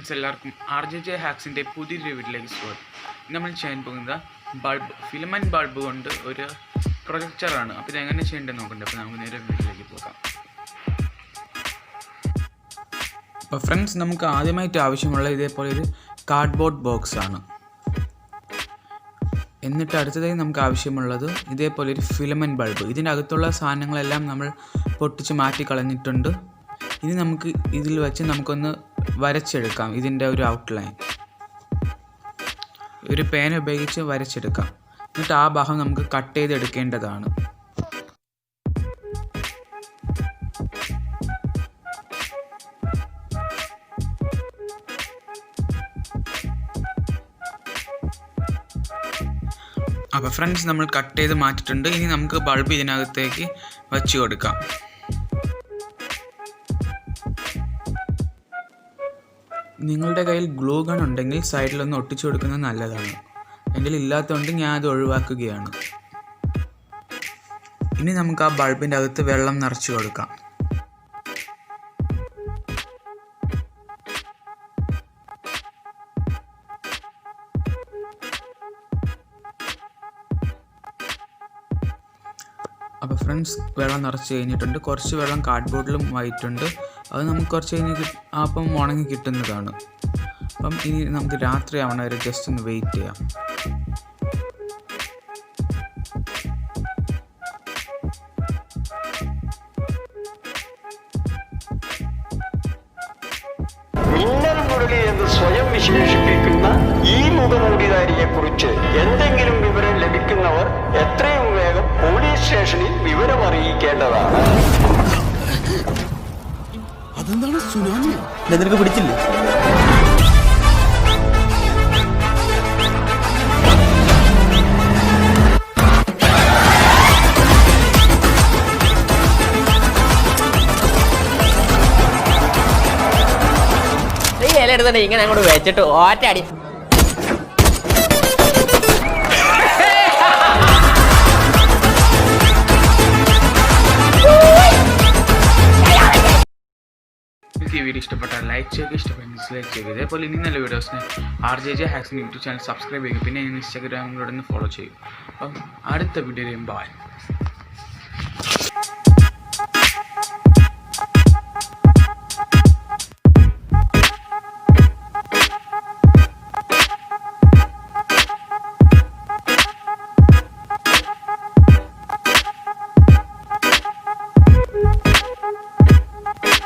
Friends എല്ലാവർക്കും RJJ ഹാക്സിൻ്റെ പുതിയൊരു വീഡിയോയിലേക്ക് സ്വാഗതം. നമ്മൾ ചെയ്യാൻ പോകുന്നത് ഫിലമെൻറ്റ് ബൾബ് കൊണ്ട് ഒരു പ്രൊജക്ടറാണ്. അപ്പോൾ ഇതെങ്ങനെ ചെയ്യേണ്ടതെന്ന് നോക്കണ്ടേ. അപ്പോൾ നമുക്ക് നേരെ വീഡിയോയിലേക്ക് പോകാം. അപ്പോൾ ഫ്രണ്ട്സ്, നമുക്ക് ആദ്യമായിട്ട് ആവശ്യമുള്ള ഇതേപോലെ ഒരു കാർഡ്ബോർഡ് ബോക്സ് ആണ്. എന്നിട്ട് അടുത്തതായി നമുക്ക് ആവശ്യമുള്ളത് ഇതേപോലെ ഒരു ഫിലമെൻറ്റ് ബൾബ്. ഇതിൻ്റെ അകത്തുള്ള സാധനങ്ങളെല്ലാം നമ്മൾ പൊട്ടിച്ച് മാറ്റി കളഞ്ഞിട്ടുണ്ട്. ഇനി നമുക്ക് ഇതിൽ വെച്ച് നമുക്കൊന്ന് വരച്ചെടുക്കാം. ഇതിൻ്റെ ഒരു ഔട്ട്ലൈൻ ഒരു പേന ഉപയോഗിച്ച് വരച്ചെടുക്കാം. എന്നിട്ട് ആ ഭാഗം നമുക്ക് കട്ട് ചെയ്തെടുക്കേണ്ടതാണ്. അപ്പോൾ ഫ്രണ്ട്സ്, നമ്മൾ കട്ട് ചെയ്ത് മാറ്റിയിട്ടുണ്ട്. ഇനി നമുക്ക് ബൾബ് ഇതിനകത്തേക്ക് വച്ച് കൊടുക്കാം. നിങ്ങളുടെ കയ്യിൽ ഗ്ലൂ ഗൺ ഉണ്ടെങ്കിൽ സൈഡിലൊന്ന് ഒട്ടിച്ചു കൊടുക്കുന്നത് നല്ലതാണ്. എൻ്റെ കയ്യിൽ ഇല്ലാത്തതുകൊണ്ട് ഞാൻ അത് ഒഴിവാക്കുകയാണ്. ഇനി നമുക്ക് ആ ബൾബിൻ്റെ അകത്ത് വെള്ളം നിറച്ച് കൊടുക്കാം. അപ്പോൾ ഫ്രണ്ട്സ്, വെള്ളം നിറച്ച് കഴിഞ്ഞിട്ടുണ്ട്. കുറച്ച് വെള്ളം കാർഡ്ബോർഡിലും ആയിട്ടുണ്ട്. അത് നമുക്ക് കുറച്ച് കഴിഞ്ഞ് അപ്പം ഉണങ്ങി കിട്ടുന്നതാണ്. അപ്പം ഇനി നമുക്ക് രാത്രി ആവണ വരെ ജസ്റ്റ് ഒന്ന് വെയിറ്റ് ചെയ്യാം. മിന്നൽ മുരളി എന്ന് സ്വയം വിശേഷിപ്പിക്കുന്ന ഈ മുഖമൂടിധാരിയെക്കുറിച്ച് എന്തെങ്കിലും വിവരം ലഭിക്കുന്നവർ എത്രയും വേഗം പോലീസ് സ്റ്റേഷനിൽ വിവരം അറിയിക്കേണ്ടതാണ്. അതെന്താണ് സുനാമി? നിനക്ക് പിടിച്ചില്ലേ? എടുത്തിട്ട് ഇങ്ങനെ അങ്ങോട്ട് വെച്ചിട്ട് ഒറ്റയടി. നിങ്ങൾക്ക് ഈ വീഡിയോ ഇഷ്ടപ്പെട്ടാൽ ലൈക്ക് ചെയ്യുക, ഇഷ്ടപ്പെട്ടാൽ ഡിസ്ലൈക്ക് ചെയ്യുക. ഇതേപോലെ ഇനി നല്ല വീഡിയോസിന് RJJ ഹാക്സിൻ്റെ യൂട്യൂബ് ചാനൽ സബ്സ്ക്രൈബ് ചെയ്യുക. പിന്നെ ഇൻസ്റ്റാഗ്രാമിലൂടെ ഒന്ന് ഫോളോ ചെയ്യും. അപ്പം അടുത്ത വീഡിയോയിലും ബൈ.